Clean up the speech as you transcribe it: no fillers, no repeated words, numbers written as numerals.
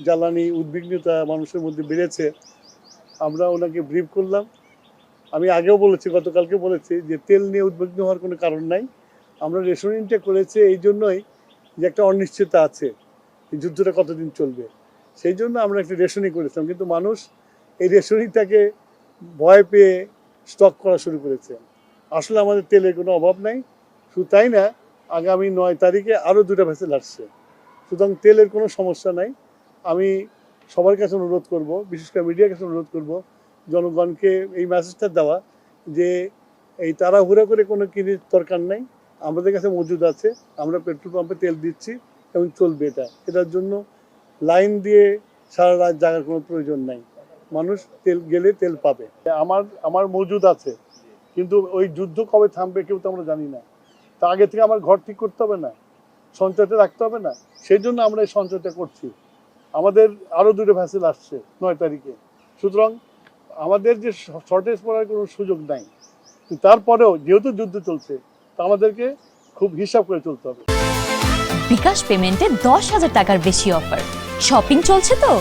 জ্বালানি উদ্বিগ্নতা মানুষের মধ্যে বেড়েছে। আমরা ওনাকে ব্রিফ করলাম। আমি আগেও বলেছি, গতকালকে বলেছি যে তেল নিয়ে উদ্বিগ্ন হওয়ার কোনো কারণ নাই। আমরা রেশনিংটা করেছি এই জন্যই যে একটা অনিশ্চয়তা আছে, এই যুদ্ধটা কতদিন চলবে। সেই জন্য আমরা একটা রেশনিং করেছিলাম, কিন্তু মানুষ এই রেশনিংটাকে ভয় পেয়ে স্টক করা শুরু করেছে। আসলে আমাদের তেলের কোনো অভাব নাই। শুধু তাই না, আগামী 9 তারিখে আরও 2টা ভেসেল আসছে। সুতরাং তেলের কোনো সমস্যা নাই। আমি সবার কাছে অনুরোধ করব, বিশেষ করে মিডিয়ার কাছে অনুরোধ করব, জনগণকে এই মেসেজটা দেওয়া যে এই তাড়াহুড়া করে কোনো কিনে দরকার নাই। আমাদের কাছে মজুদ আছে, আমরা পেট্রোল পাম্পে তেল দিচ্ছি এবং চলবে। এটার জন্য লাইন দিয়ে সারা রাত জাগার কোনো প্রয়োজন নাই। মানুষ তেল গেলে তেল পাবে। আমার মজুদ আছে, কিন্তু ওই যুদ্ধ কবে থামবে কেউ তো আমরা জানি না। তা আগে থেকে আমার ঘর ঠিক করতে হবে না, সঞ্চয়তে রাখতে হবে না? সেই জন্য আমরা এই সঞ্চয়টা করছি। আমাদের আরও 2টা ভ্যাসেল আসছে 9 তারিখে। সুতরাং আমাদের যে শর্টেজ পড়ার কোনো সুযোগ নাই। তারপরেও যেহেতু যুদ্ধ চলছে, তা আমাদেরকে খুব হিসাব করে চলতে হবে। বিকাশ পেমেন্টে 10,000 টাকার বেশি অফার, শপিং চলছে তো।